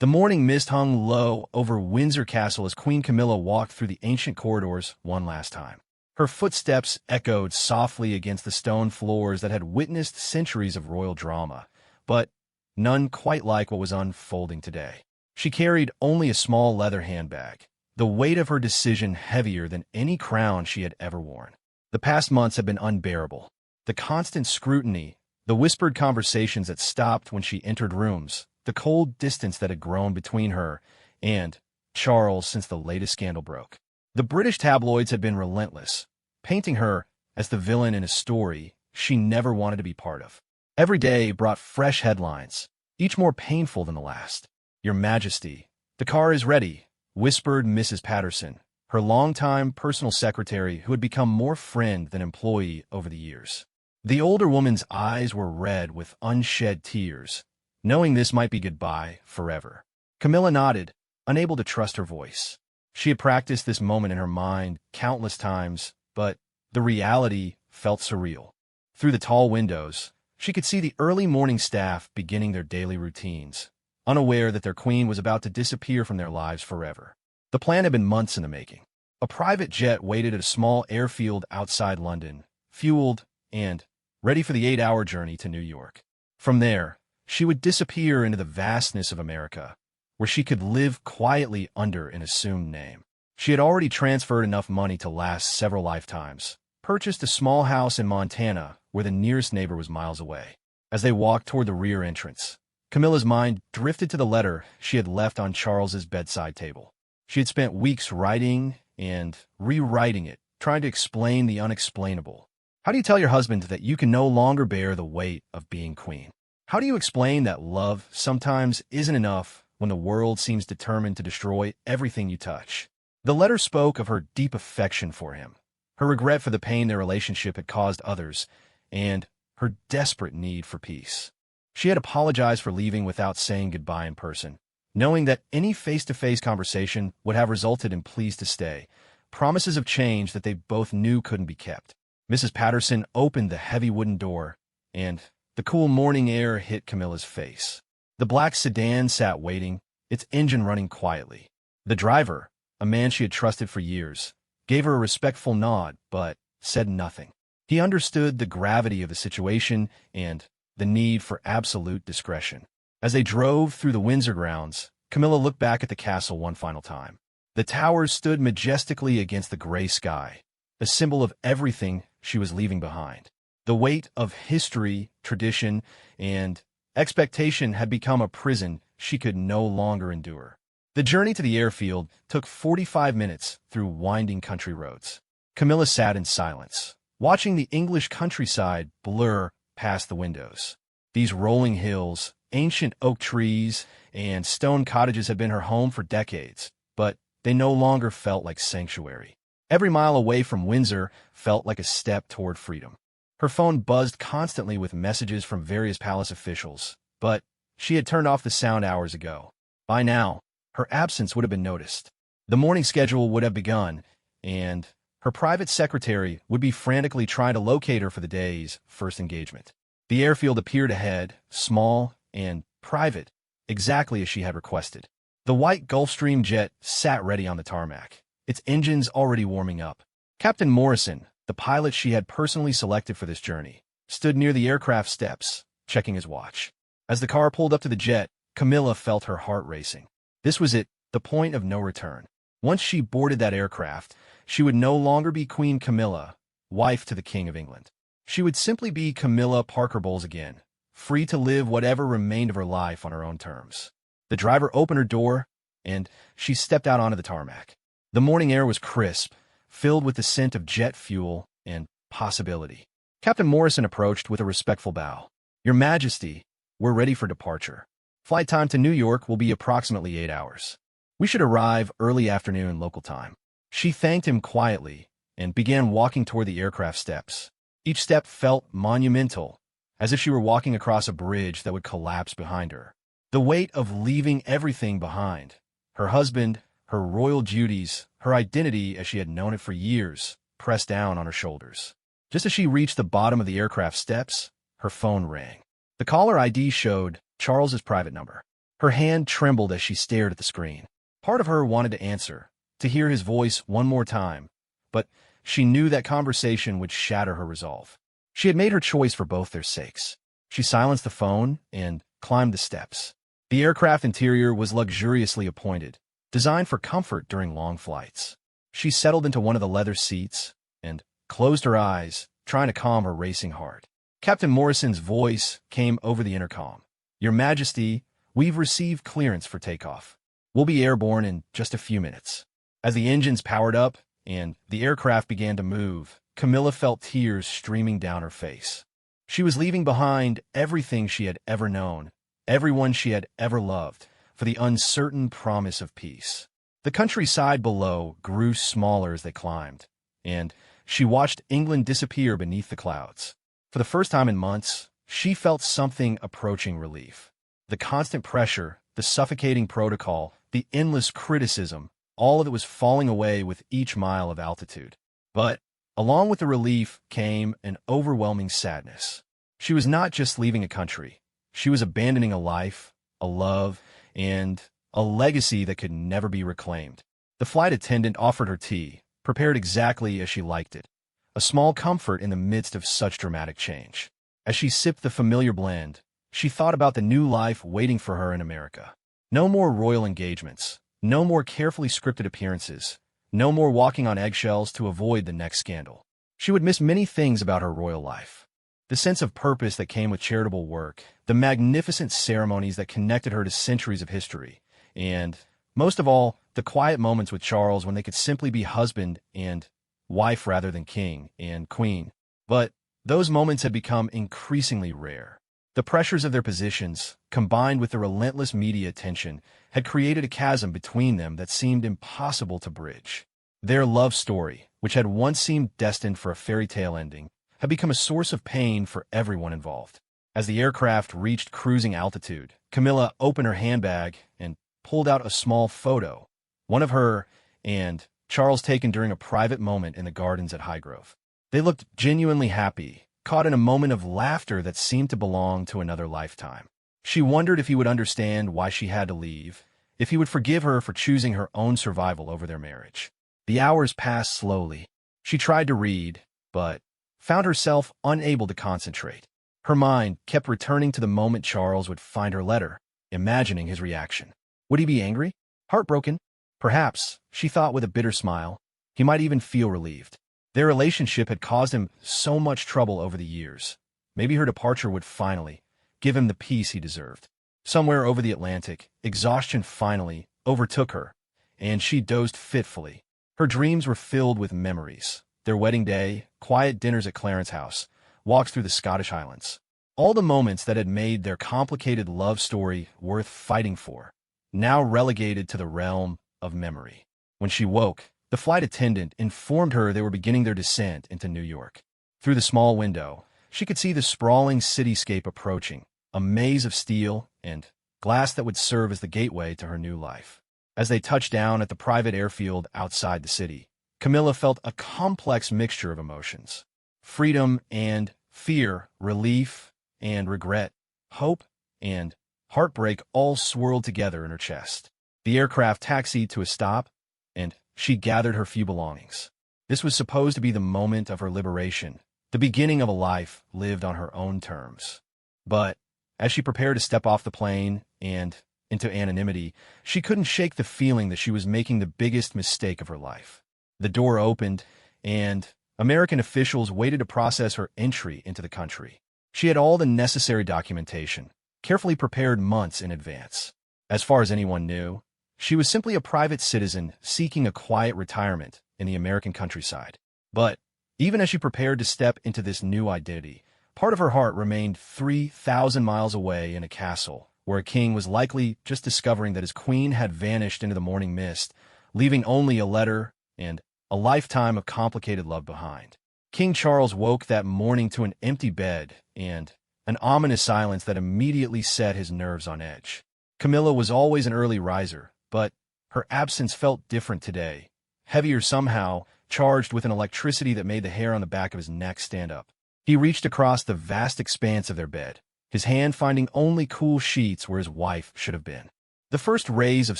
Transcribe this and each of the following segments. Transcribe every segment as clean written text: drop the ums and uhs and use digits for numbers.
The morning mist hung low over Windsor Castle as Queen Camilla walked through the ancient corridors one last time. Her footsteps echoed softly against the stone floors that had witnessed centuries of royal drama, but none quite like what was unfolding today. She carried only a small leather handbag, the weight of her decision heavier than any crown she had ever worn. The past months had been unbearable. The constant scrutiny, the whispered conversations that stopped when she entered rooms, the cold distance that had grown between her and Charles since the latest scandal broke. The British tabloids had been relentless, painting her as the villain in a story she never wanted to be part of. Every day brought fresh headlines, each more painful than the last. "Your Majesty, the car is ready," whispered Mrs. Patterson, her longtime personal secretary who had become more friend than employee over the years. The older woman's eyes were red with unshed tears, knowing this might be goodbye forever. Camilla nodded, unable to trust her voice. She had practiced this moment in her mind countless times, but the reality felt surreal. Through the tall windows, she could see the early morning staff beginning their daily routines, unaware that their queen was about to disappear from their lives forever. The plan had been months in the making. A private jet waited at a small airfield outside London, fueled and ready for the 8-hour journey to New York. From there, she would disappear into the vastness of America, where she could live quietly under an assumed name. She had already transferred enough money to last several lifetimes, purchased a small house in Montana where the nearest neighbor was miles away. As they walked toward the rear entrance, Camilla's mind drifted to the letter she had left on Charles's bedside table. She had spent weeks writing and rewriting it, trying to explain the unexplainable. How do you tell your husband that you can no longer bear the weight of being queen? How do you explain that love sometimes isn't enough when the world seems determined to destroy everything you touch? The letter spoke of her deep affection for him, her regret for the pain their relationship had caused others, and her desperate need for peace. She had apologized for leaving without saying goodbye in person, knowing that any face-to-face conversation would have resulted in pleas to stay, promises of change that they both knew couldn't be kept. Mrs. Patterson opened the heavy wooden door, and the cool morning air hit Camilla's face. The black sedan sat waiting, its engine running quietly. The driver, a man she had trusted for years, gave her a respectful nod, but said nothing. He understood the gravity of the situation and the need for absolute discretion. As they drove through the Windsor grounds, Camilla looked back at the castle one final time. The towers stood majestically against the gray sky, a symbol of everything she was leaving behind. The weight of history, tradition, and expectation had become a prison she could no longer endure. The journey to the airfield took 45 minutes through winding country roads. Camilla sat in silence, watching the English countryside blur past the windows. These rolling hills, ancient oak trees, and stone cottages had been her home for decades, but they no longer felt like sanctuary. Every mile away from Windsor felt like a step toward freedom. Her phone buzzed constantly with messages from various palace officials, but she had turned off the sound hours ago. By now, her absence would have been noticed. The morning schedule would have begun, and her private secretary would be frantically trying to locate her for the day's first engagement. The airfield appeared ahead, small and private, exactly as she had requested. The white Gulfstream jet sat ready on the tarmac, its engines already warming up. Captain Morrison, the pilot she had personally selected for this journey, stood near the aircraft steps, checking his watch. As the car pulled up to the jet, Camilla felt her heart racing. This was it, the point of no return. Once she boarded that aircraft, she would no longer be Queen Camilla, wife to the King of England. She would simply be Camilla Parker Bowles again, free to live whatever remained of her life on her own terms. The driver opened her door, and she stepped out onto the tarmac. The morning air was crisp, filled with the scent of jet fuel and possibility. Captain Morrison approached with a respectful bow. "Your Majesty, we're ready for departure. Flight time to New York will be approximately 8 hours. We should arrive early afternoon local time." She thanked him quietly and began walking toward the aircraft steps. Each step felt monumental, as if she were walking across a bridge that would collapse behind her. The weight of leaving everything behind, her husband, her royal duties, her identity as she had known it for years, pressed down on her shoulders. Just as she reached the bottom of the aircraft steps, her phone rang. The caller ID showed Charles's private number. Her hand trembled as she stared at the screen. Part of her wanted to answer, to hear his voice one more time, but she knew that conversation would shatter her resolve. She had made her choice for both their sakes. She silenced the phone and climbed the steps. The aircraft interior was luxuriously appointed, designed for comfort during long flights. She settled into one of the leather seats and closed her eyes, trying to calm her racing heart. Captain Morrison's voice came over the intercom. "Your Majesty, we've received clearance for takeoff. We'll be airborne in just a few minutes." As the engines powered up and the aircraft began to move, Camilla felt tears streaming down her face. She was leaving behind everything she had ever known, everyone she had ever loved, for the uncertain promise of peace. The countryside below grew smaller as they climbed, and she watched England disappear beneath the clouds. For the first time in months, she felt something approaching relief. The constant pressure, the suffocating protocol, the endless criticism, all of it was falling away with each mile of altitude. But along with the relief came an overwhelming sadness. She was not just leaving a country. She was abandoning a life, a love, and a legacy that could never be reclaimed. The flight attendant offered her tea, prepared exactly as she liked it, a small comfort in the midst of such dramatic change. As she sipped the familiar blend, she thought about the new life waiting for her in America. No more royal engagements, no more carefully scripted appearances, no more walking on eggshells to avoid the next scandal. She would miss many things about her royal life. The sense of purpose that came with charitable work, the magnificent ceremonies that connected her to centuries of history, and, most of all, the quiet moments with Charles when they could simply be husband and wife rather than king and queen. But those moments had become increasingly rare. The pressures of their positions, combined with the relentless media attention, had created a chasm between them that seemed impossible to bridge. Their love story, which had once seemed destined for a fairy tale ending, had become a source of pain for everyone involved. As the aircraft reached cruising altitude, Camilla opened her handbag and pulled out a small photo, one of her and Charles taken during a private moment in the gardens at Highgrove. They looked genuinely happy, caught in a moment of laughter that seemed to belong to another lifetime. She wondered if he would understand why she had to leave, if he would forgive her for choosing her own survival over their marriage. The hours passed slowly. She tried to read, but found herself unable to concentrate. Her mind kept returning to the moment Charles would find her letter, imagining his reaction. Would he be angry? Heartbroken? Perhaps, she thought with a bitter smile, he might even feel relieved. Their relationship had caused him so much trouble over the years. Maybe her departure would finally give him the peace he deserved. Somewhere over the Atlantic, exhaustion finally overtook her, and she dozed fitfully. Her dreams were filled with memories. Their wedding day, quiet dinners at Clarence House, walks through the Scottish Highlands. All the moments that had made their complicated love story worth fighting for, now relegated to the realm of memory. When she woke, the flight attendant informed her they were beginning their descent into New York. Through the small window, she could see the sprawling cityscape approaching, a maze of steel and glass that would serve as the gateway to her new life. As they touched down at the private airfield outside the city, Camilla felt a complex mixture of emotions. Freedom and fear, relief and regret, hope and heartbreak all swirled together in her chest. The aircraft taxied to a stop, and she gathered her few belongings. This was supposed to be the moment of her liberation, the beginning of a life lived on her own terms. But as she prepared to step off the plane and into anonymity, she couldn't shake the feeling that she was making the biggest mistake of her life. The door opened, and American officials waited to process her entry into the country. She had all the necessary documentation, carefully prepared months in advance. As far as anyone knew, she was simply a private citizen seeking a quiet retirement in the American countryside. But even as she prepared to step into this new identity, part of her heart remained 3,000 miles away in a castle, where a king was likely just discovering that his queen had vanished into the morning mist, leaving only a letter and a lifetime of complicated love behind. King Charles woke that morning to an empty bed and an ominous silence that immediately set his nerves on edge. Camilla was always an early riser, but her absence felt different today, heavier somehow, charged with an electricity that made the hair on the back of his neck stand up. He reached across the vast expanse of their bed, his hand finding only cool sheets where his wife should have been. The first rays of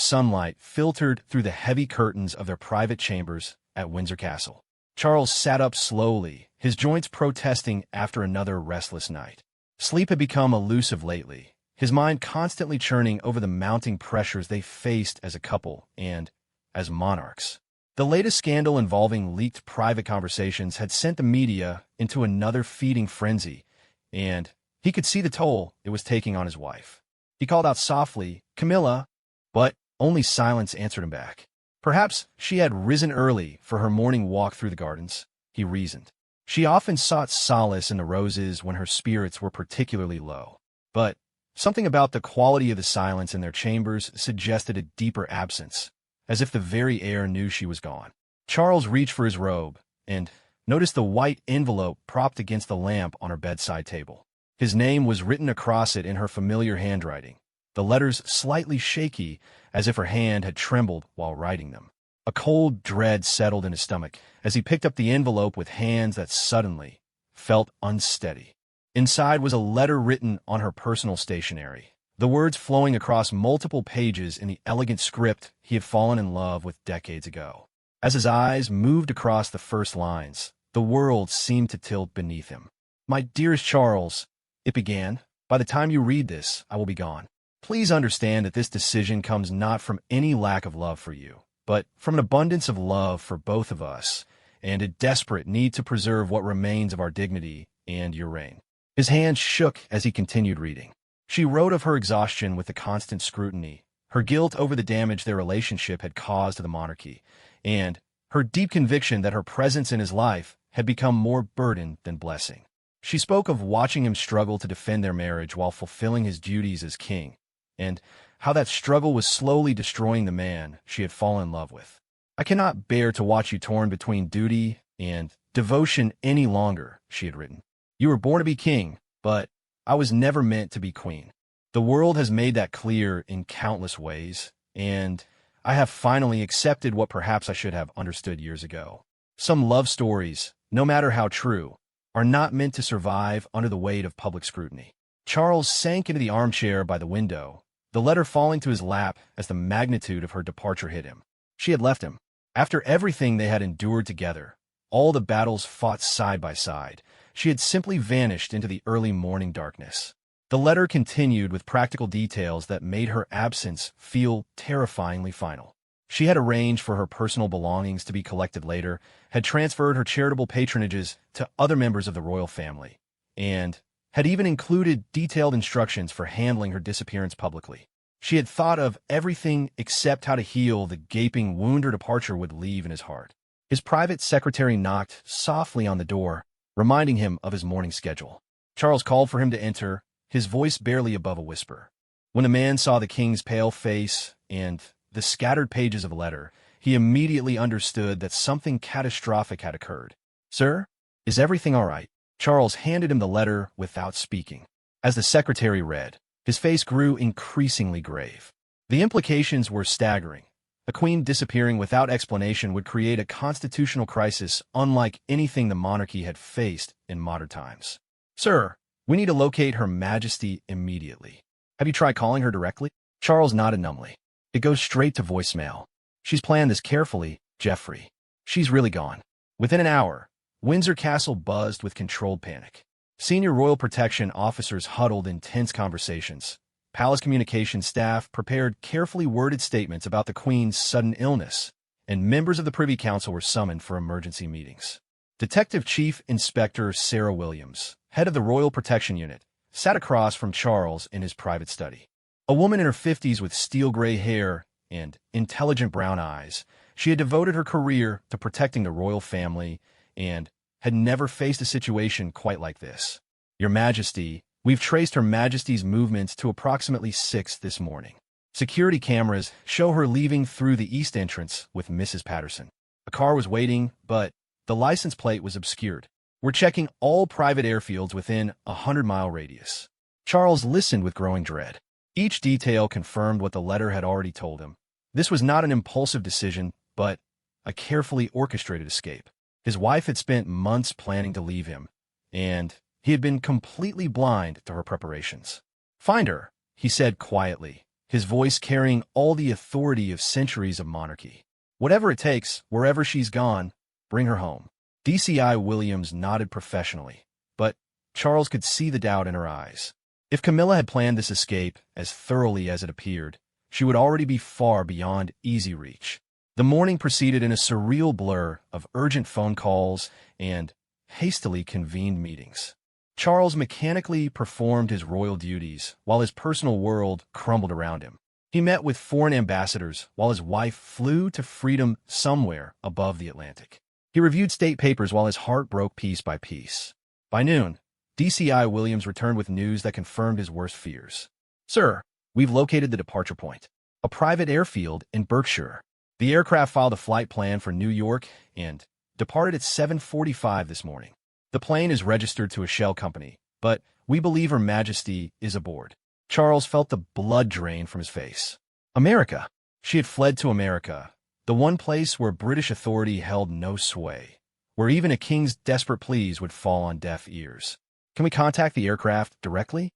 sunlight filtered through the heavy curtains of their private chambers at Windsor Castle. Charles sat up slowly, his joints protesting after another restless night. Sleep had become elusive lately, his mind constantly churning over the mounting pressures they faced as a couple and as monarchs. The latest scandal involving leaked private conversations had sent the media into another feeding frenzy, and he could see the toll it was taking on his wife. He called out softly, "Camilla," but only silence answered him back. Perhaps she had risen early for her morning walk through the gardens, he reasoned. She often sought solace in the roses when her spirits were particularly low. But something about the quality of the silence in their chambers suggested a deeper absence, as if the very air knew she was gone. Charles reached for his robe and noticed the white envelope propped against the lamp on her bedside table. His name was written across it in her familiar handwriting, the letters slightly shaky, as if her hand had trembled while writing them. A cold dread settled in his stomach as he picked up the envelope with hands that suddenly felt unsteady. Inside was a letter written on her personal stationery, the words flowing across multiple pages in the elegant script he had fallen in love with decades ago. As his eyes moved across the first lines, the world seemed to tilt beneath him. "My dearest Charles," it began, "by the time you read this, I will be gone. Please understand that this decision comes not from any lack of love for you, but from an abundance of love for both of us, and a desperate need to preserve what remains of our dignity and your reign." His hand shook as he continued reading. She wrote of her exhaustion with the constant scrutiny, her guilt over the damage their relationship had caused to the monarchy, and her deep conviction that her presence in his life had become more burden than blessing. She spoke of watching him struggle to defend their marriage while fulfilling his duties as king, and how that struggle was slowly destroying the man she had fallen in love with. "I cannot bear to watch you torn between duty and devotion any longer," she had written. "You were born to be king, but I was never meant to be queen. The world has made that clear in countless ways, and I have finally accepted what perhaps I should have understood years ago. Some love stories, no matter how true, are not meant to survive under the weight of public scrutiny." Charles sank into the armchair by the window, the letter falling to his lap as the magnitude of her departure hit him. She had left him. After everything they had endured together, all the battles fought side by side, she had simply vanished into the early morning darkness. The letter continued with practical details that made her absence feel terrifyingly final. She had arranged for her personal belongings to be collected later, had transferred her charitable patronages to other members of the royal family, and had even included detailed instructions for handling her disappearance publicly. She had thought of everything except how to heal the gaping wound her departure would leave in his heart. His private secretary knocked softly on the door, reminding him of his morning schedule. Charles called for him to enter, his voice barely above a whisper. When the man saw the king's pale face and the scattered pages of a letter, he immediately understood that something catastrophic had occurred. "Sir, is everything all right?" Charles handed him the letter without speaking. As the secretary read, his face grew increasingly grave. The implications were staggering. A queen disappearing without explanation would create a constitutional crisis unlike anything the monarchy had faced in modern times. "Sir, we need to locate Her Majesty immediately. Have you tried calling her directly?" Charles nodded numbly. "It goes straight to voicemail. She's planned this carefully, Geoffrey. She's really gone." Within an hour, Windsor Castle buzzed with controlled panic. Senior royal protection officers huddled in tense conversations. Palace communications staff prepared carefully worded statements about the Queen's sudden illness, and members of the Privy Council were summoned for emergency meetings. Detective Chief Inspector Sarah Williams, head of the Royal Protection Unit, sat across from Charles in his private study. A woman in her 50s with steel-gray hair and intelligent brown eyes, she had devoted her career to protecting the royal family and had never faced a situation quite like this. "Your Majesty, we've traced Her Majesty's movements to approximately 6 this morning. Security cameras show her leaving through the east entrance with Mrs. Patterson. A car was waiting, but the license plate was obscured. We're checking all private airfields within a 100-mile radius." Charles listened with growing dread. Each detail confirmed what the letter had already told him. This was not an impulsive decision, but a carefully orchestrated escape. His wife had spent months planning to leave him, and He had been completely blind to her preparations. "Find her," he said quietly, his voice carrying all the authority of centuries of monarchy. "Whatever it takes, wherever she's gone, bring her home." DCI Williams nodded professionally, but Charles could see the doubt in her eyes. If Camilla had planned this escape as thoroughly as it appeared, she would already be far beyond easy reach. The morning proceeded in a surreal blur of urgent phone calls and hastily convened meetings. Charles mechanically performed his royal duties while his personal world crumbled around him. He met with foreign ambassadors while his wife flew to freedom somewhere above the Atlantic. He reviewed state papers while his heart broke piece by piece. By noon, DCI Williams returned with news that confirmed his worst fears. "Sir, we've located the departure point, a private airfield in Berkshire. The aircraft filed a flight plan for New York and departed at 7:45 this morning. The plane is registered to a shell company, but we believe Her Majesty is aboard." Charles felt the blood drain from his face. America. She had fled to America, the one place where British authority held no sway, where even a king's desperate pleas would fall on deaf ears. "Can we contact the aircraft directly?"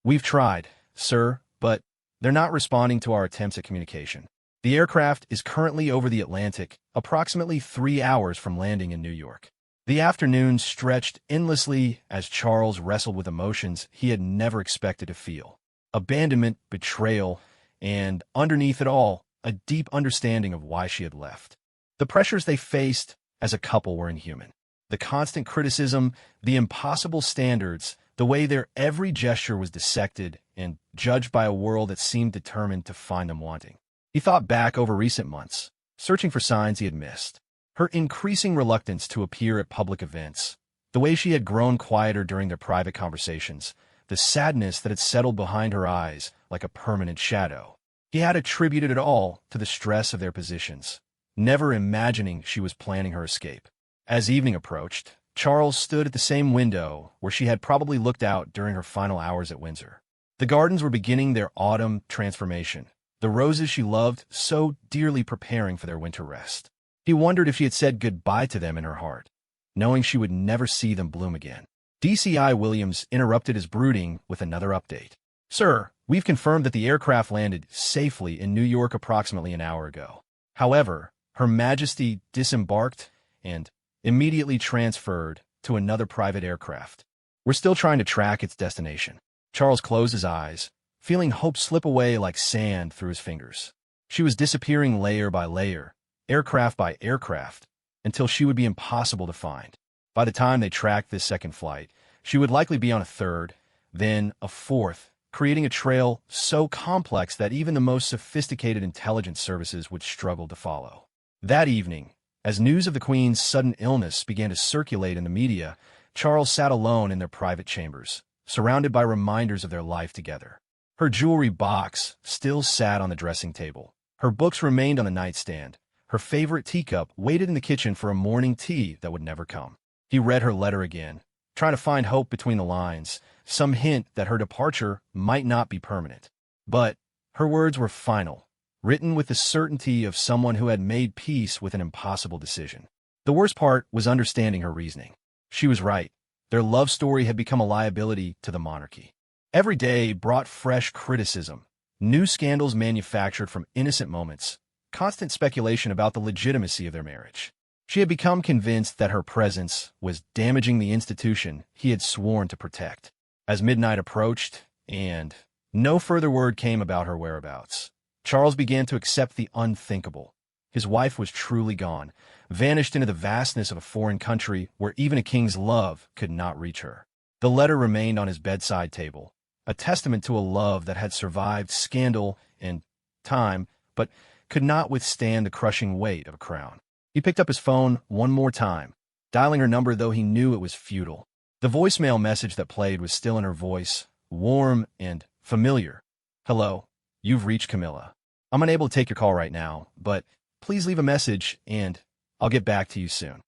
"We've tried, sir, but they're not responding to our attempts at communication. The aircraft is currently over the Atlantic, approximately 3 hours from landing in New York." The afternoon stretched endlessly as Charles wrestled with emotions he had never expected to feel. Abandonment, betrayal, and underneath it all, a deep understanding of why she had left. The pressures they faced as a couple were inhuman. The constant criticism, the impossible standards, the way their every gesture was dissected and judged by a world that seemed determined to find them wanting. He thought back over recent months, searching for signs he had missed. Her increasing reluctance to appear at public events, the way she had grown quieter during their private conversations, the sadness that had settled behind her eyes like a permanent shadow. He had attributed it all to the stress of their positions, never imagining she was planning her escape. As evening approached, Charles stood at the same window where she had probably looked out during her final hours at Windsor. The gardens were beginning their autumn transformation, the roses she loved so dearly preparing for their winter rest. He wondered if she had said goodbye to them in her heart, knowing she would never see them bloom again. DCI Williams interrupted his brooding with another update. "Sir, we've confirmed that the aircraft landed safely in New York approximately an hour ago. However, Her Majesty disembarked and immediately transferred to another private aircraft. We're still trying to track its destination." Charles closed his eyes, feeling hope slip away like sand through his fingers. She was disappearing layer by layer, aircraft by aircraft, until she would be impossible to find. By the time they tracked this second flight, she would likely be on a third, then a fourth, creating a trail so complex that even the most sophisticated intelligence services would struggle to follow. That evening, as news of the Queen's sudden illness began to circulate in the media, Charles sat alone in their private chambers, surrounded by reminders of their life together. Her jewelry box still sat on the dressing table. Her books remained on the nightstand. Her favorite teacup waited in the kitchen for a morning tea that would never come. He read her letter again, trying to find hope between the lines, some hint that her departure might not be permanent. But her words were final, written with the certainty of someone who had made peace with an impossible decision. The worst part was understanding her reasoning. She was right. Their love story had become a liability to the monarchy. Every day brought fresh criticism, new scandals manufactured from innocent moments, constant speculation about the legitimacy of their marriage. She had become convinced that her presence was damaging the institution he had sworn to protect. As midnight approached, and no further word came about her whereabouts, Charles began to accept the unthinkable. His wife was truly gone, vanished into the vastness of a foreign country where even a king's love could not reach her. The letter remained on his bedside table, a testament to a love that had survived scandal and time, but could not withstand the crushing weight of a crown. He picked up his phone one more time, dialing her number though he knew it was futile. The voicemail message that played was still in her voice, warm and familiar. "Hello, you've reached Camilla. I'm unable to take your call right now, but please leave a message and I'll get back to you soon."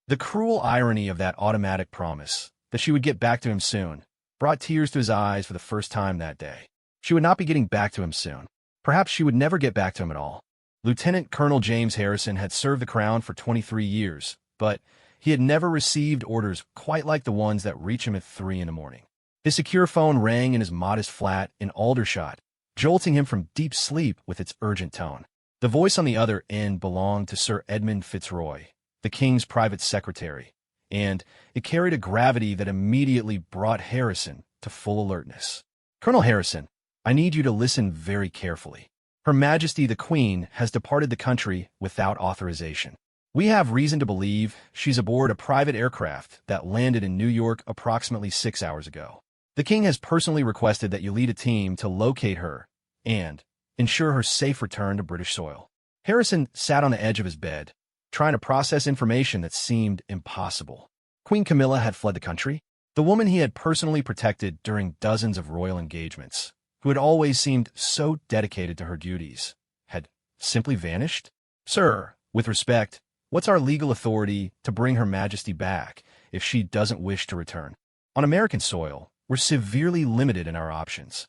The cruel irony of that automatic promise, that she would get back to him soon, brought tears to his eyes for the first time that day. She would not be getting back to him soon. Perhaps she would never get back to him at all. Lieutenant Colonel James Harrison had served the crown for 23 years, but He had never received orders quite like the ones that reach him at 3 in the morning. His secure phone rang in his modest flat in Aldershot, jolting him from deep sleep with its urgent tone. The voice on the other end belonged to Sir Edmund Fitzroy, the king's private secretary, and it carried a gravity that immediately brought Harrison to full alertness. "Colonel Harrison, I need you to listen very carefully. Her Majesty the Queen has departed the country without authorization. We have reason to believe she's aboard a private aircraft that landed in New York approximately 6 hours ago. The King has personally requested that you lead a team to locate her and ensure her safe return to British soil." Harrison sat on the edge of his bed, trying to process information that seemed impossible. Queen Camilla had fled the country. The woman he had personally protected during dozens of royal engagements, who had always seemed so dedicated to her duties, had simply vanished? "Sir, with respect, what's our legal authority to bring Her Majesty back if she doesn't wish to return? On American soil, we're severely limited in our options.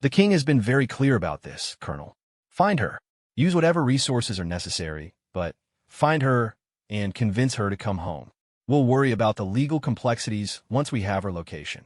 The King has been very clear about this, Colonel. Find her. Use whatever resources are necessary, but find her and convince her to come home. We'll worry about the legal complexities once we have her location."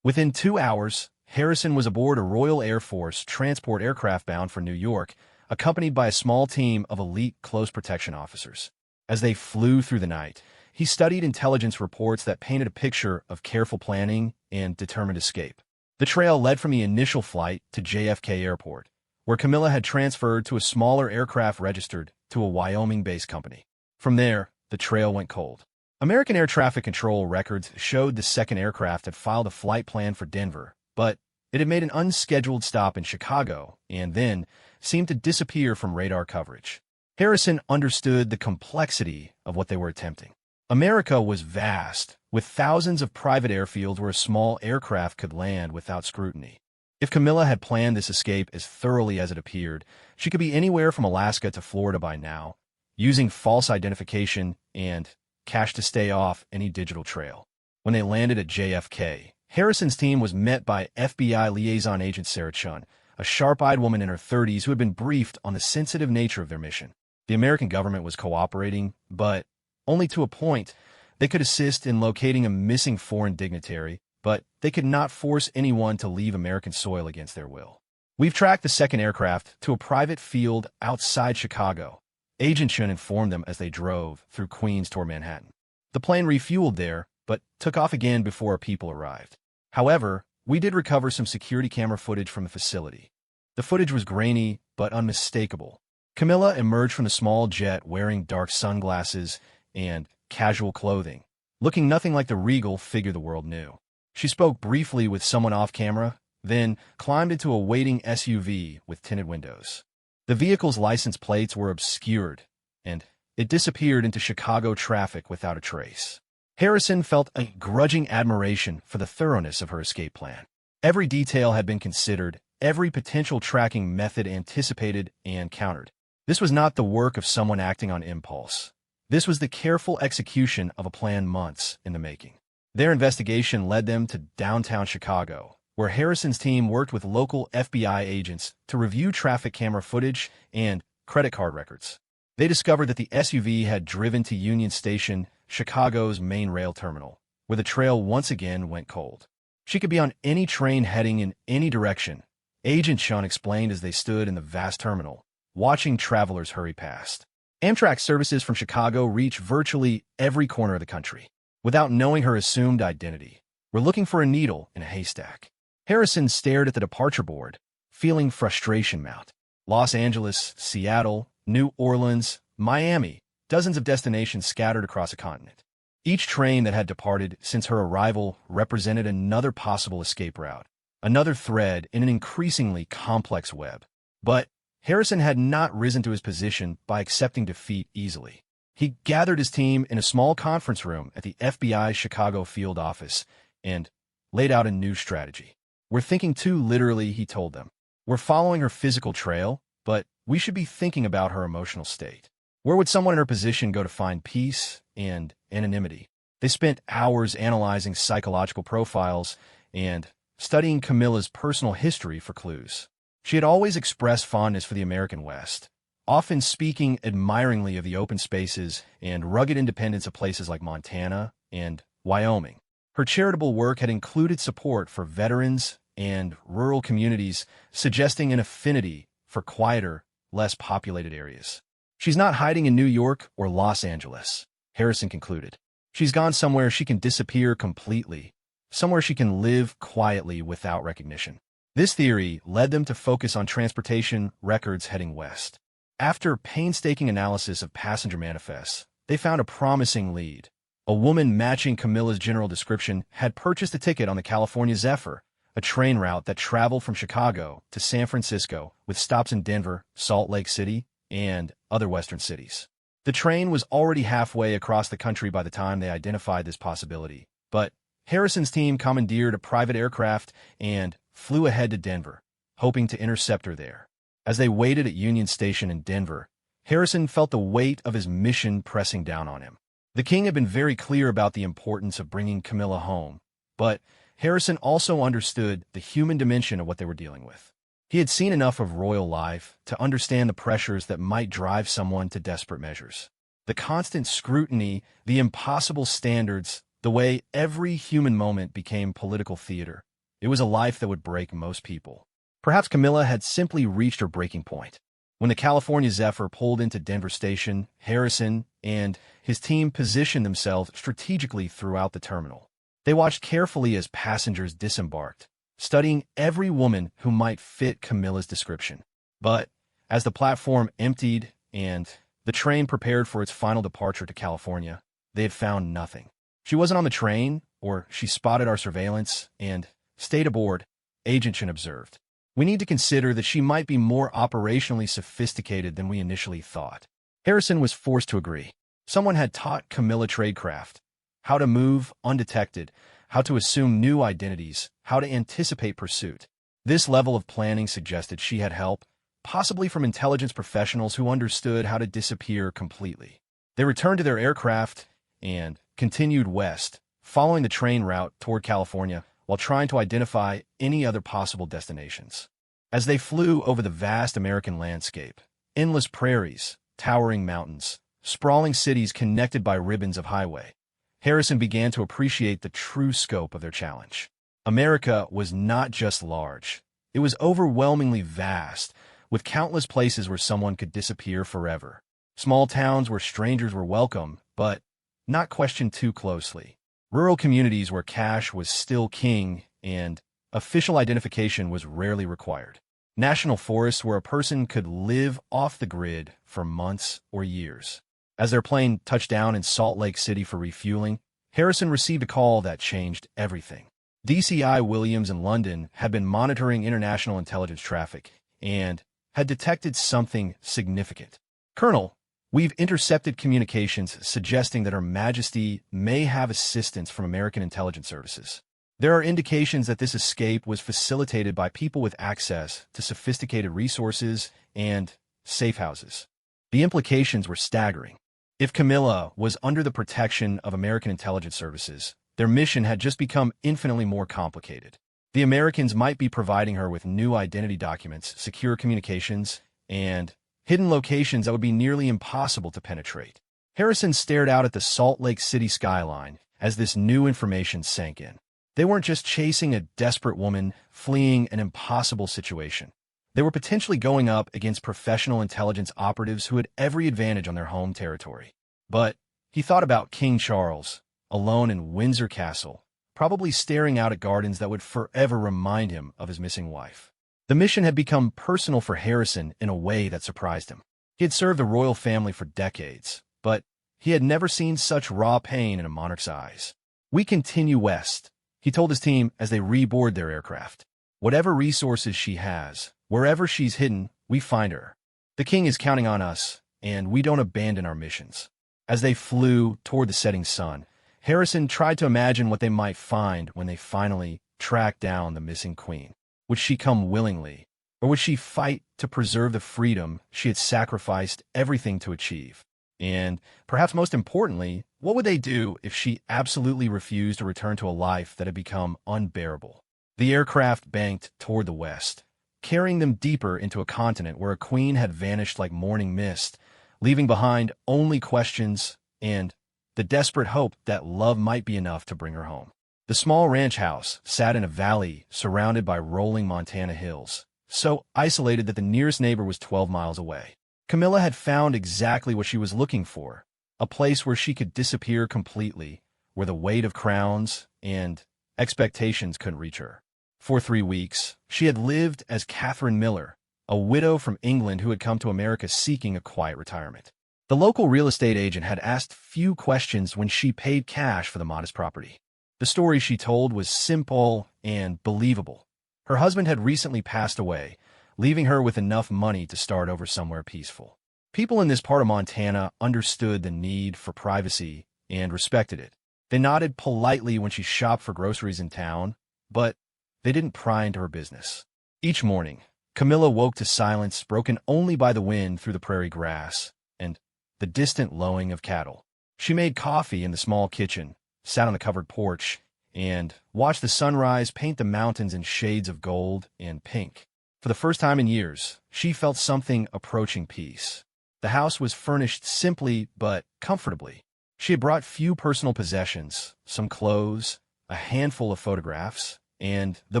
Within 2 hours, Harrison was aboard a Royal Air Force transport aircraft bound for New York, accompanied by a small team of elite close protection officers. As they flew through the night, he studied intelligence reports that painted a picture of careful planning and determined escape. The trail led from the initial flight to JFK Airport, where Camilla had transferred to a smaller aircraft registered to a Wyoming-based company. From there, the trail went cold. American air traffic control records showed the second aircraft had filed a flight plan for Denver, but it had made an unscheduled stop in Chicago and then seemed to disappear from radar coverage. Harrison understood the complexity of what they were attempting. America was vast, with thousands of private airfields where a small aircraft could land without scrutiny. If Camilla had planned this escape as thoroughly as it appeared, she could be anywhere from Alaska to Florida by now, using false identification and cash to stay off any digital trail. When they landed at JFK, Harrison's team was met by FBI liaison agent Sarah Chun, a sharp-eyed woman in her 30s who had been briefed on the sensitive nature of their mission. The American government was cooperating, but only to a point. They could assist in locating a missing foreign dignitary, but they could not force anyone to leave American soil against their will. "We've tracked the second aircraft to a private field outside Chicago," Agent Chun informed them as they drove through Queens toward Manhattan. "The plane refueled there, but took off again before our people arrived. However, we did recover some security camera footage from the facility. The footage was grainy, but unmistakable. Camilla emerged from the small jet wearing dark sunglasses and casual clothing, looking nothing like the regal figure the world knew. She spoke briefly with someone off camera, then climbed into a waiting SUV with tinted windows. The vehicle's license plates were obscured, and it disappeared into Chicago traffic without a trace. Harrison felt a grudging admiration for the thoroughness of her escape plan. Every detail had been considered, every potential tracking method anticipated and countered. This was not the work of someone acting on impulse. This was the careful execution of a plan months in the making. Their investigation led them to downtown Chicago, where Harrison's team worked with local FBI agents to review traffic camera footage and credit card records. They discovered that the SUV had driven to Union Station, Chicago's main rail terminal, where the trail once again went cold. She could be on any train heading in any direction, Agent Chun explained as they stood in the vast terminal, watching travelers hurry past. Amtrak services from Chicago reach virtually every corner of the country. Without knowing her assumed identity, we're looking for a needle in a haystack. Harrison stared at the departure board, feeling frustration mount. Los Angeles, Seattle, New Orleans, Miami, dozens of destinations scattered across a continent. Each train that had departed since her arrival represented another possible escape route, another thread in an increasingly complex web. But Harrison had not risen to his position by accepting defeat easily. He gathered his team in a small conference room at the FBI Chicago field office and laid out a new strategy. "We're thinking too literally," he told them. "We're following her physical trail, but we should be thinking about her emotional state. Where would someone in her position go to find peace and anonymity?" They spent hours analyzing psychological profiles and studying Camilla's personal history for clues. She had always expressed fondness for the American West, often speaking admiringly of the open spaces and rugged independence of places like Montana and Wyoming. Her charitable work had included support for veterans and rural communities, suggesting an affinity for quieter, less populated areas. She's not hiding in New York or Los Angeles, Harrison concluded. She's gone somewhere she can disappear completely, somewhere she can live quietly without recognition. This theory led them to focus on transportation records heading west. After painstaking analysis of passenger manifests, they found a promising lead. A woman matching Camilla's general description had purchased a ticket on the California Zephyr, a train route that traveled from Chicago to San Francisco with stops in Denver, Salt Lake City, and other western cities. The train was already halfway across the country by the time they identified this possibility, but Harrison's team commandeered a private aircraft and flew ahead to Denver, hoping to intercept her there. As they waited at Union Station in Denver, Harrison felt the weight of his mission pressing down on him. The king had been very clear about the importance of bringing Camilla home, but Harrison also understood the human dimension of what they were dealing with. He had seen enough of royal life to understand the pressures that might drive someone to desperate measures. The constant scrutiny, the impossible standards, the way every human moment became political theater. It was a life that would break most people. Perhaps Camilla had simply reached her breaking point. When the California Zephyr pulled into Denver Station, Harrison and his team positioned themselves strategically throughout the terminal. They watched carefully as passengers disembarked, studying every woman who might fit Camilla's description. But as the platform emptied and the train prepared for its final departure to California, they had found nothing. She wasn't on the train, or she spotted our surveillance and stayed aboard, Agent Chen observed. We need to consider that she might be more operationally sophisticated than we initially thought. Harrison was forced to agree. Someone had taught Camilla tradecraft, how to move undetected, how to assume new identities, how to anticipate pursuit. This level of planning suggested she had help, possibly from intelligence professionals who understood how to disappear completely. They returned to their aircraft and continued west, following the train route toward California, while trying to identify any other possible destinations. As they flew over the vast American landscape, endless prairies, towering mountains, sprawling cities connected by ribbons of highway, Harrison began to appreciate the true scope of their challenge. America was not just large. It was overwhelmingly vast, with countless places where someone could disappear forever. Small towns where strangers were welcome, but not questioned too closely. Rural communities where cash was still king and official identification was rarely required. National forests where a person could live off the grid for months or years. As their plane touched down in Salt Lake City for refueling, Harrison received a call that changed everything. DCI Williams in London had been monitoring international intelligence traffic and had detected something significant. "Colonel, we've intercepted communications suggesting that Her Majesty may have assistance from American intelligence services. There are indications that this escape was facilitated by people with access to sophisticated resources and safe houses." The implications were staggering. If Camilla was under the protection of American intelligence services, their mission had just become infinitely more complicated. The Americans might be providing her with new identity documents, secure communications, and hidden locations that would be nearly impossible to penetrate. Harrison stared out at the Salt Lake City skyline as this new information sank in. They weren't just chasing a desperate woman fleeing an impossible situation. They were potentially going up against professional intelligence operatives who had every advantage on their home territory. But he thought about King Charles, alone in Windsor Castle, probably staring out at gardens that would forever remind him of his missing wife. The mission had become personal for Harrison in a way that surprised him. He had served the royal family for decades, but he had never seen such raw pain in a monarch's eyes. "We continue west," he told his team as they reboard their aircraft. "Whatever resources she has, wherever she's hidden, we find her. The king is counting on us, and we don't abandon our missions." As they flew toward the setting sun, Harrison tried to imagine what they might find when they finally tracked down the missing queen. Would she come willingly, or would she fight to preserve the freedom she had sacrificed everything to achieve? And, perhaps most importantly, what would they do if she absolutely refused to return to a life that had become unbearable? The aircraft banked toward the west, carrying them deeper into a continent where a queen had vanished like morning mist, leaving behind only questions and the desperate hope that love might be enough to bring her home. The small ranch house sat in a valley surrounded by rolling Montana hills, so isolated that the nearest neighbor was 12 miles away. Camilla had found exactly what she was looking for, a place where she could disappear completely, where the weight of crowns and expectations couldn't reach her. For 3 weeks, she had lived as Catherine Miller, a widow from England who had come to America seeking a quiet retirement. The local real estate agent had asked few questions when she paid cash for the modest property. The story she told was simple and believable. Her husband had recently passed away, leaving her with enough money to start over somewhere peaceful. People in this part of Montana understood the need for privacy and respected it. They nodded politely when she shopped for groceries in town, but they didn't pry into her business. Each morning, Camilla woke to silence broken only by the wind through the prairie grass and the distant lowing of cattle. She made coffee in the small kitchen, sat on the covered porch, and watched the sunrise paint the mountains in shades of gold and pink. For the first time in years, she felt something approaching peace. The house was furnished simply but comfortably. She had brought few personal possessions, some clothes, a handful of photographs, and the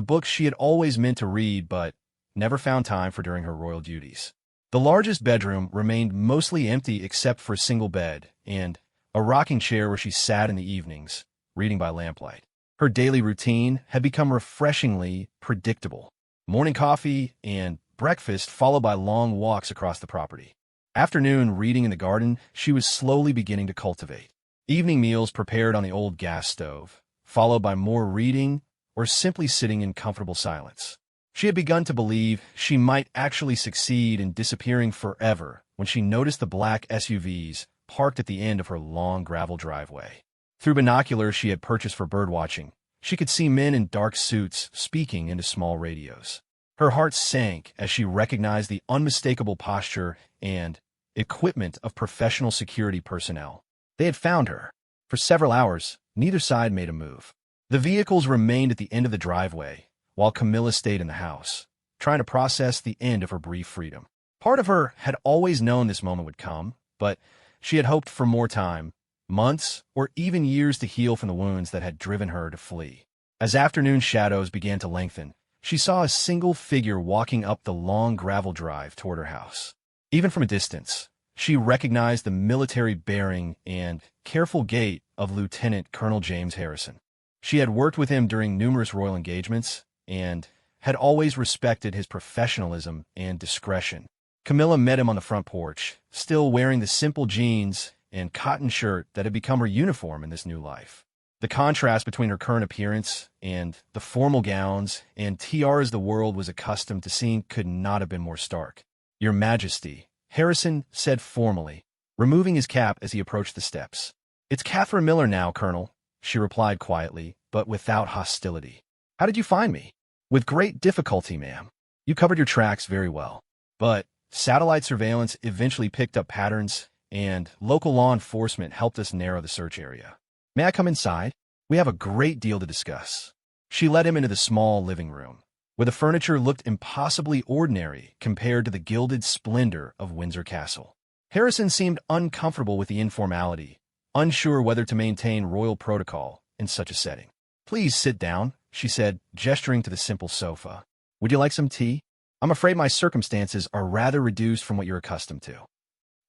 books she had always meant to read but never found time for during her royal duties. The largest bedroom remained mostly empty except for a single bed and a rocking chair where she sat in the evenings, reading by lamplight. Her daily routine had become refreshingly predictable. Morning coffee and breakfast followed by long walks across the property. Afternoon reading in the garden she was slowly beginning to cultivate. Evening meals prepared on the old gas stove, followed by more reading or simply sitting in comfortable silence. She had begun to believe she might actually succeed in disappearing forever when she noticed the black SUVs parked at the end of her long gravel driveway. Through binoculars she had purchased for birdwatching, she could see men in dark suits speaking into small radios. Her heart sank as she recognized the unmistakable posture and equipment of professional security personnel. They had found her. For several hours, neither side made a move. The vehicles remained at the end of the driveway, while Camilla stayed in the house, trying to process the end of her brief freedom. Part of her had always known this moment would come, but she had hoped for more time, months, or even years to heal from the wounds that had driven her to flee. As afternoon shadows began to lengthen, she saw a single figure walking up the long gravel drive toward her house. Even from a distance, she recognized the military bearing and careful gait of Lieutenant Colonel James Harrison. She had worked with him during numerous royal engagements and had always respected his professionalism and discretion. Camilla met him on the front porch, still wearing the simple jeans and cotton shirt that had become her uniform in this new life. The contrast between her current appearance and the formal gowns and tiaras the world was accustomed to seeing could not have been more stark. "Your Majesty," Harrison said formally, removing his cap as he approached the steps. "It's Catherine Miller now, Colonel," she replied quietly, but without hostility. "How did you find me?" "With great difficulty, ma'am. You covered your tracks very well. But satellite surveillance eventually picked up patterns, and local law enforcement helped us narrow the search area. May I come inside? We have a great deal to discuss." She led him into the small living room, where the furniture looked impossibly ordinary compared to the gilded splendor of Windsor Castle. Harrison seemed uncomfortable with the informality, unsure whether to maintain royal protocol in such a setting. "Please sit down," she said, gesturing to the simple sofa. "Would you like some tea? I'm afraid my circumstances are rather reduced from what you're accustomed to."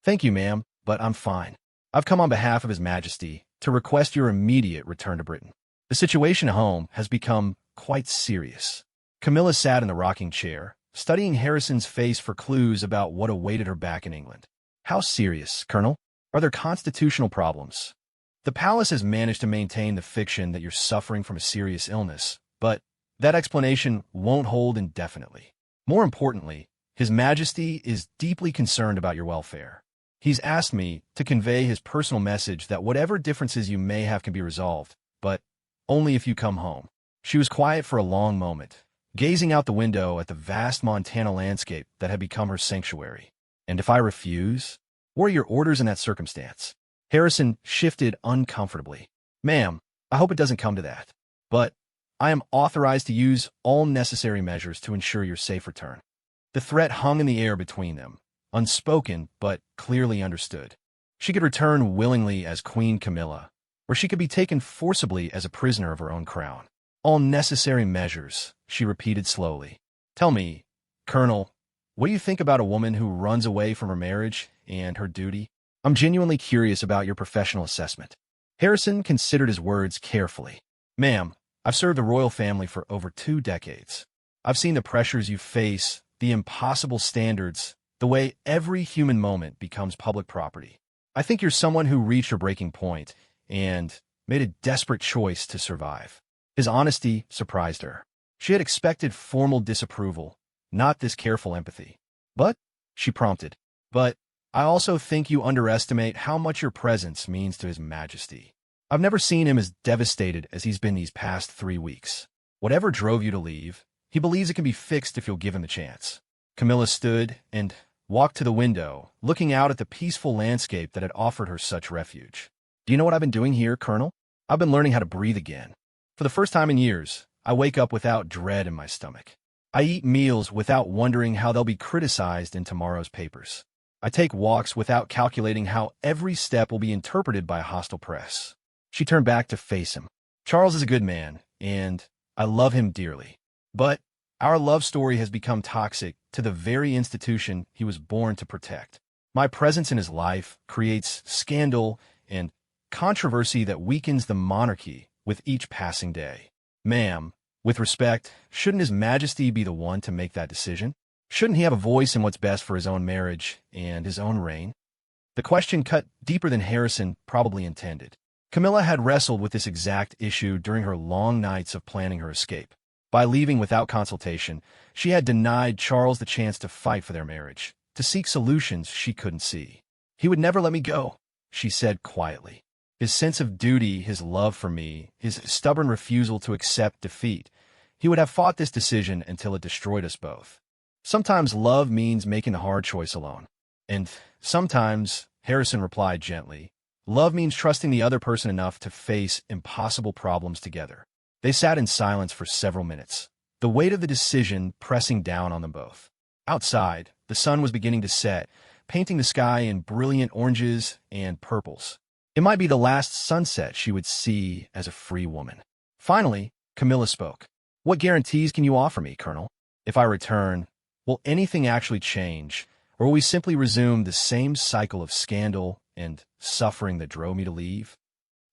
"Thank you, ma'am, but I'm fine. I've come on behalf of His Majesty to request your immediate return to Britain. The situation at home has become quite serious." Camilla sat in the rocking chair, studying Harrison's face for clues about what awaited her back in England. "How serious, Colonel? Are there constitutional problems?" "The palace has managed to maintain the fiction that you're suffering from a serious illness, but that explanation won't hold indefinitely. More importantly, His Majesty is deeply concerned about your welfare. He's asked me to convey his personal message that whatever differences you may have can be resolved, but only if you come home." She was quiet for a long moment, gazing out the window at the vast Montana landscape that had become her sanctuary. "And if I refuse? What are your orders in that circumstance?" Harrison shifted uncomfortably. "Ma'am, I hope it doesn't come to that. But I am authorized to use all necessary measures to ensure your safe return." The threat hung in the air between them, unspoken but clearly understood. She could return willingly as Queen Camilla, or she could be taken forcibly as a prisoner of her own crown. "All necessary measures," she repeated slowly. "Tell me, Colonel, what do you think about a woman who runs away from her marriage and her duty? I'm genuinely curious about your professional assessment." Harrison considered his words carefully. "Ma'am, I've served the royal family for over 2 decades. I've seen the pressures you face, the impossible standards, the way every human moment becomes public property. I think you're someone who reached a breaking point and made a desperate choice to survive." His honesty surprised her. She had expected formal disapproval, not this careful empathy. "But," she prompted, "but I also think you underestimate how much your presence means to His Majesty. I've never seen him as devastated as he's been these past 3 weeks. Whatever drove you to leave, he believes it can be fixed if you'll give him the chance." Camilla stood and walked to the window, looking out at the peaceful landscape that had offered her such refuge. "Do you know what I've been doing here, Colonel? I've been learning how to breathe again. For the first time in years, I wake up without dread in my stomach. I eat meals without wondering how they'll be criticized in tomorrow's papers. I take walks without calculating how every step will be interpreted by a hostile press." She turned back to face him. "Charles is a good man, and I love him dearly. But our love story has become toxic to the very institution he was born to protect. My presence in his life creates scandal and controversy that weakens the monarchy with each passing day. Ma'am, with respect, shouldn't His Majesty be the one to make that decision? Shouldn't he have a voice in what's best for his own marriage and his own reign?" The question cut deeper than Harrison probably intended. Camilla had wrestled with this exact issue during her long nights of planning her escape. By leaving without consultation, she had denied Charles the chance to fight for their marriage, to seek solutions she couldn't see. "He would never let me go," she said quietly. "His sense of duty, his love for me, his stubborn refusal to accept defeat, he would have fought this decision until it destroyed us both. Sometimes love means making the hard choice alone. And sometimes," Harrison replied gently, "love means trusting the other person enough to face impossible problems together." They sat in silence for several minutes, the weight of the decision pressing down on them both. Outside, the sun was beginning to set, painting the sky in brilliant oranges and purples. It might be the last sunset she would see as a free woman. Finally, Camilla spoke. "What guarantees can you offer me, Colonel? If I return, will anything actually change, or will we simply resume the same cycle of scandal and suffering that drove me to leave?"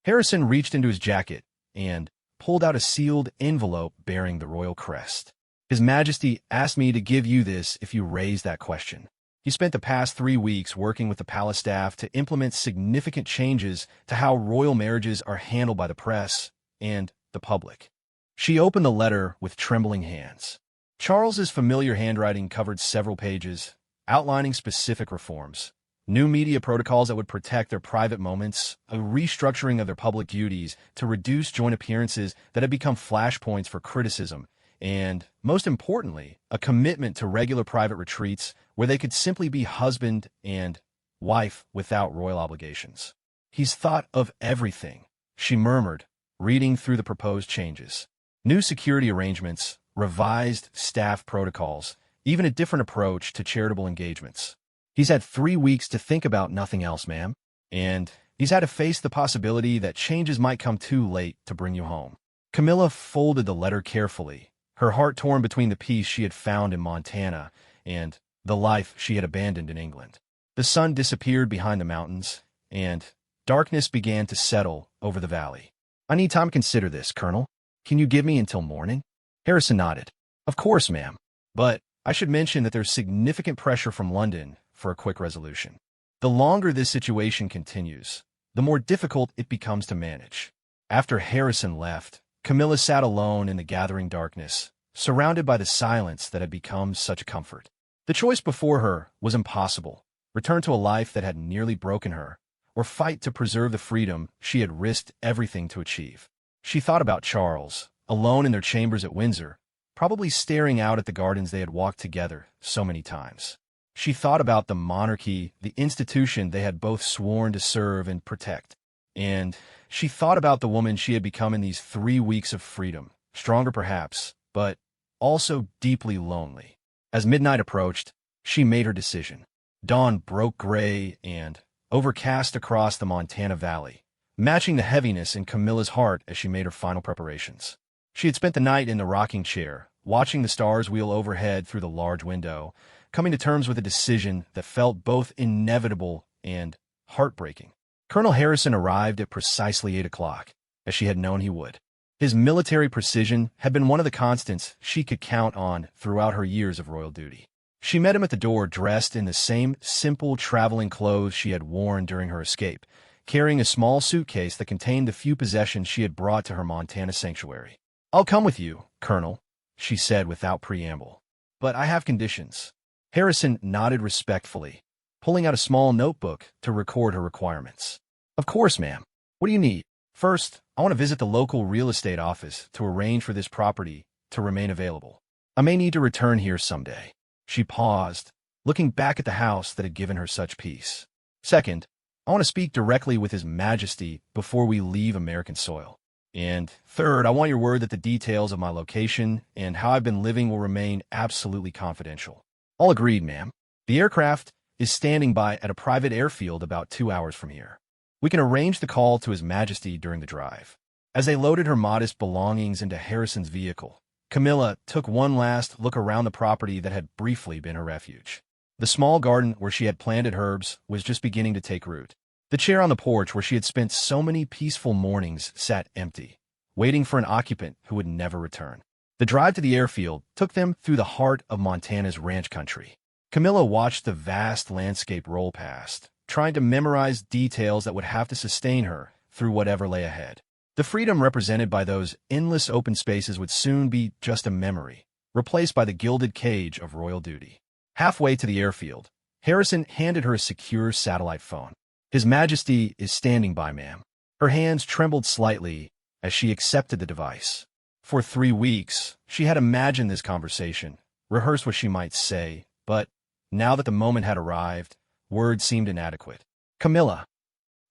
Harrison reached into his jacket and pulled out a sealed envelope bearing the royal crest. "His Majesty asked me to give you this if you raise that question. He spent the past 3 weeks working with the palace staff to implement significant changes to how royal marriages are handled by the press and the public." She opened the letter with trembling hands. Charles's familiar handwriting covered several pages, outlining specific reforms, new media protocols that would protect their private moments, a restructuring of their public duties to reduce joint appearances that had become flashpoints for criticism, and, most importantly, a commitment to regular private retreats where they could simply be husband and wife without royal obligations. "He's thought of everything," she murmured, reading through the proposed changes. New security arrangements, revised staff protocols, even a different approach to charitable engagements. "He's had 3 weeks to think about nothing else, ma'am. And he's had to face the possibility that changes might come too late to bring you home." Camilla folded the letter carefully, her heart torn between the peace she had found in Montana and the life she had abandoned in England. The sun disappeared behind the mountains, and darkness began to settle over the valley. "I need time to consider this, Colonel. Can you give me until morning?" Harrison nodded. "Of course, ma'am. But I should mention that there's significant pressure from London for a quick resolution. The longer this situation continues, the more difficult it becomes to manage." After Harrison left, Camilla sat alone in the gathering darkness, surrounded by the silence that had become such a comfort. The choice before her was impossible: return to a life that had nearly broken her, or fight to preserve the freedom she had risked everything to achieve. She thought about Charles, alone in their chambers at Windsor, probably staring out at the gardens they had walked together so many times. She thought about the monarchy, the institution they had both sworn to serve and protect. And she thought about the woman she had become in these 3 weeks of freedom, stronger perhaps, but also deeply lonely. As midnight approached, she made her decision. Dawn broke gray and overcast across the Montana Valley, matching the heaviness in Camilla's heart as she made her final preparations. She had spent the night in the rocking chair, watching the stars wheel overhead through the large window, coming to terms with a decision that felt both inevitable and heartbreaking. Colonel Harrison arrived at precisely 8 o'clock, as she had known he would. His military precision had been one of the constants she could count on throughout her years of royal duty. She met him at the door dressed in the same simple traveling clothes she had worn during her escape, carrying a small suitcase that contained the few possessions she had brought to her Montana sanctuary. "I'll come with you, Colonel," she said without preamble. "But I have conditions." Harrison nodded respectfully, pulling out a small notebook to record her requirements. "Of course, ma'am. What do you need?" "First, I want to visit the local real estate office to arrange for this property to remain available. I may need to return here someday." She paused, looking back at the house that had given her such peace. "Second, I want to speak directly with His Majesty before we leave American soil. And third, I want your word that the details of my location and how I've been living will remain absolutely confidential." "All agreed, ma'am. The aircraft is standing by at a private airfield about 2 hours from here. We can arrange the call to His Majesty during the drive." As they loaded her modest belongings into Harrison's vehicle, Camilla took one last look around the property that had briefly been her refuge. The small garden where she had planted herbs was just beginning to take root. The chair on the porch where she had spent so many peaceful mornings sat empty, waiting for an occupant who would never return. The drive to the airfield took them through the heart of Montana's ranch country. Camilla watched the vast landscape roll past, trying to memorize details that would have to sustain her through whatever lay ahead. The freedom represented by those endless open spaces would soon be just a memory, replaced by the gilded cage of royal duty. Halfway to the airfield, Harrison handed her a secure satellite phone. "His Majesty is standing by, ma'am." Her hands trembled slightly as she accepted the device. For 3 weeks, she had imagined this conversation, rehearsed what she might say, but now that the moment had arrived, words seemed inadequate. "Camilla."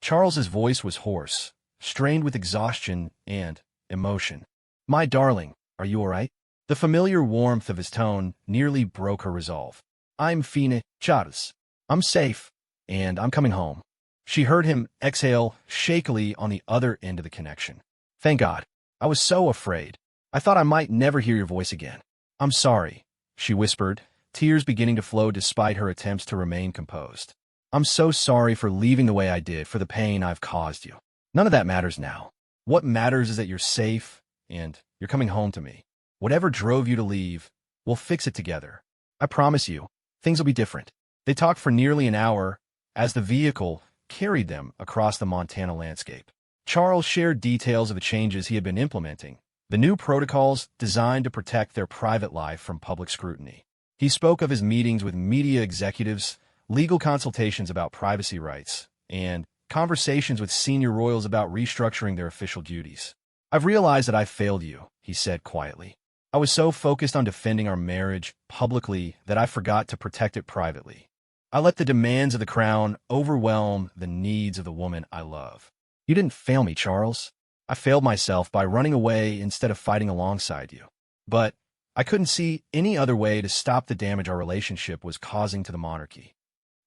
Charles's voice was hoarse, strained with exhaustion and emotion. "My darling, are you all right?" The familiar warmth of his tone nearly broke her resolve. "I'm fine, Charles. I'm safe, and I'm coming home." She heard him exhale shakily on the other end of the connection. "Thank God. I was so afraid. I thought I might never hear your voice again." "I'm sorry," she whispered, tears beginning to flow despite her attempts to remain composed. "I'm so sorry for leaving the way I did, for the pain I've caused you. None of that matters now. What matters is that you're safe and you're coming home to me. Whatever drove you to leave, we'll fix it together. I promise you, things will be different." They talked for nearly an hour as the vehicle carried them across the Montana landscape. Charles shared details of the changes he had been implementing, the new protocols designed to protect their private life from public scrutiny. He spoke of his meetings with media executives, legal consultations about privacy rights, and conversations with senior royals about restructuring their official duties. "I've realized that I failed you," he said quietly. "I was so focused on defending our marriage publicly that I forgot to protect it privately. I let the demands of the crown overwhelm the needs of the woman I love." "You didn't fail me, Charles. I failed myself by running away instead of fighting alongside you. But I couldn't see any other way to stop the damage our relationship was causing to the monarchy.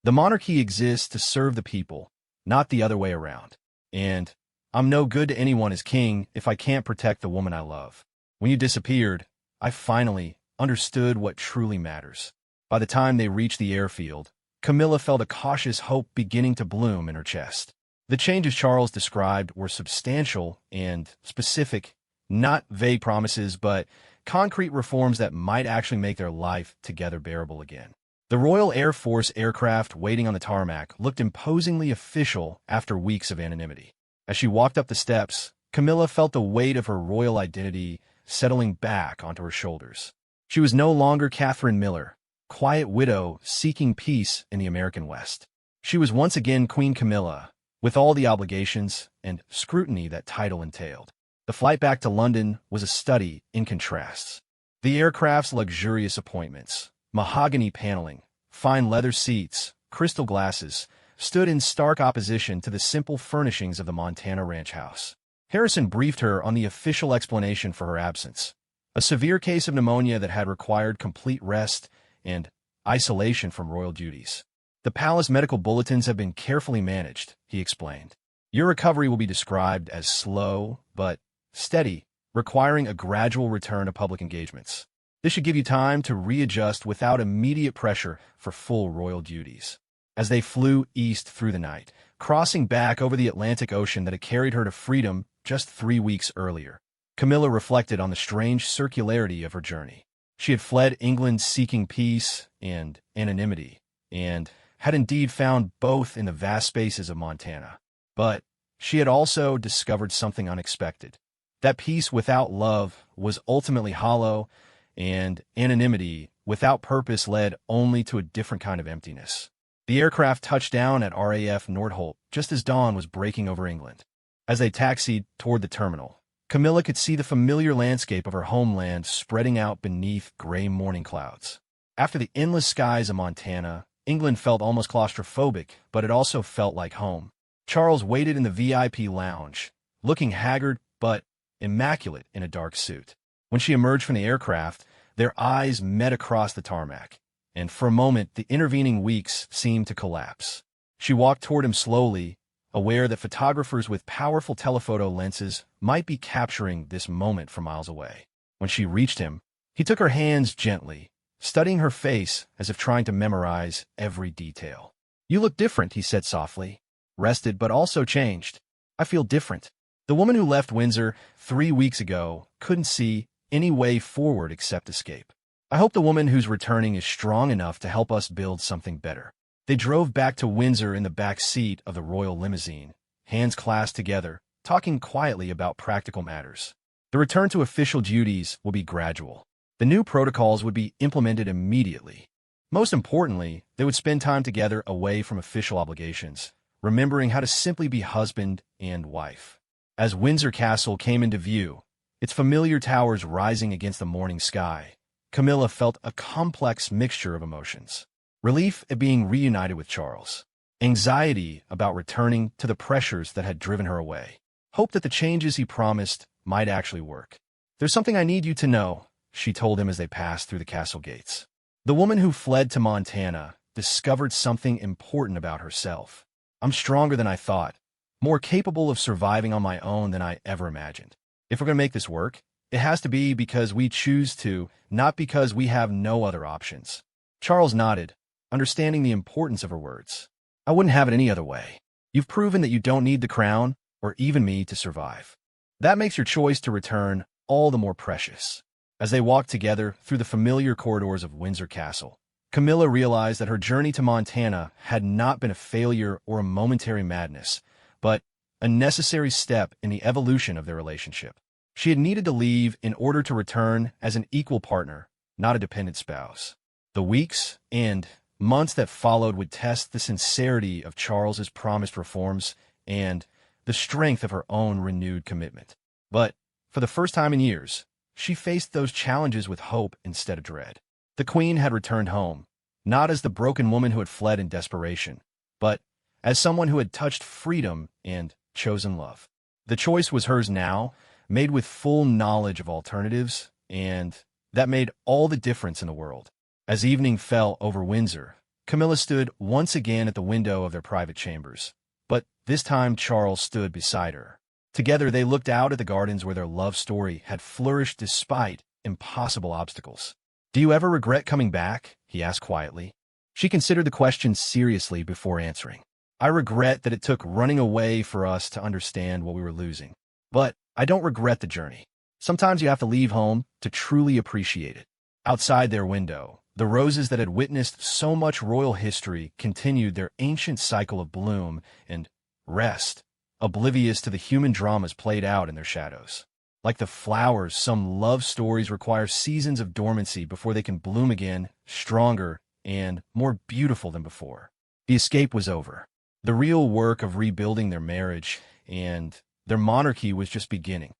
The monarchy exists to serve the people, not the other way around. And I'm no good to anyone as king if I can't protect the woman I love. When you disappeared, I finally understood what truly matters." By the time they reached the airfield, Camilla felt a cautious hope beginning to bloom in her chest. The changes Charles described were substantial and specific, not vague promises, but concrete reforms that might actually make their life together bearable again. The Royal Air Force aircraft waiting on the tarmac looked imposingly official after weeks of anonymity. As she walked up the steps, Camilla felt the weight of her royal identity settling back onto her shoulders. She was no longer Catherine Miller, quiet widow seeking peace in the American West. She was once again Queen Camilla, with all the obligations and scrutiny that title entailed. The flight back to London was a study in contrasts. The aircraft's luxurious appointments, mahogany paneling, fine leather seats, crystal glasses, stood in stark opposition to the simple furnishings of the Montana ranch house. Harrison briefed her on the official explanation for her absence: a severe case of pneumonia that had required complete rest and isolation from royal duties. The palace medical bulletins have been carefully managed, he explained. Your recovery will be described as slow but steady, requiring a gradual return to public engagements. This should give you time to readjust without immediate pressure for full royal duties. As they flew east through the night, crossing back over the Atlantic Ocean that had carried her to freedom just 3 weeks earlier, Camilla reflected on the strange circularity of her journey. She had fled England seeking peace and anonymity, and had indeed found both in the vast spaces of Montana. But she had also discovered something unexpected. That peace without love was ultimately hollow, and anonymity without purpose led only to a different kind of emptiness. The aircraft touched down at RAF Nordholt just as dawn was breaking over England. As they taxied toward the terminal, Camilla could see the familiar landscape of her homeland spreading out beneath gray morning clouds. After the endless skies of Montana, England felt almost claustrophobic, but it also felt like home. Charles waited in the VIP lounge, looking haggard but immaculate in a dark suit. When she emerged from the aircraft, their eyes met across the tarmac, and for a moment the intervening weeks seemed to collapse. She walked toward him slowly, aware that photographers with powerful telephoto lenses might be capturing this moment from miles away. When she reached him, he took her hands gently, studying her face as if trying to memorize every detail. You look different, he said softly. Rested, but also changed. I feel different. The woman who left Windsor 3 weeks ago couldn't see any way forward except escape. I hope the woman who's returning is strong enough to help us build something better. They drove back to Windsor in the back seat of the royal limousine, hands clasped together, talking quietly about practical matters. The return to official duties will be gradual. The new protocols would be implemented immediately. Most importantly, they would spend time together away from official obligations, remembering how to simply be husband and wife. As Windsor Castle came into view, its familiar towers rising against the morning sky, Camilla felt a complex mixture of emotions. Relief at being reunited with Charles, anxiety about returning to the pressures that had driven her away, hope that the changes he promised might actually work. There's something I need you to know, she told him as they passed through the castle gates. The woman who fled to Montana discovered something important about herself. I'm stronger than I thought, more capable of surviving on my own than I ever imagined. If we're going to make this work, it has to be because we choose to, not because we have no other options. Charles nodded, understanding the importance of her words. I wouldn't have it any other way. You've proven that you don't need the crown, or even me, to survive. That makes your choice to return all the more precious. As they walked together through the familiar corridors of Windsor Castle, Camilla realized that her journey to Montana had not been a failure or a momentary madness, but a necessary step in the evolution of their relationship. She had needed to leave in order to return as an equal partner, not a dependent spouse. The weeks and months that followed would test the sincerity of Charles's promised reforms and the strength of her own renewed commitment. But for the first time in years, she faced those challenges with hope instead of dread. The Queen had returned home, not as the broken woman who had fled in desperation, but as someone who had touched freedom and chosen love. The choice was hers now, made with full knowledge of alternatives, and that made all the difference in the world. As evening fell over Windsor, Camilla stood once again at the window of their private chambers, but this time Charles stood beside her. Together they looked out at the gardens where their love story had flourished despite impossible obstacles. Do you ever regret coming back? He asked quietly. She considered the question seriously before answering. I regret that it took running away for us to understand what we were losing. But I don't regret the journey. Sometimes you have to leave home to truly appreciate it. Outside their window, the roses that had witnessed so much royal history continued their ancient cycle of bloom and rest, oblivious to the human dramas played out in their shadows. Like the flowers, some love stories require seasons of dormancy before they can bloom again, stronger and more beautiful than before. The escape was over. The real work of rebuilding their marriage and their monarchy was just beginning.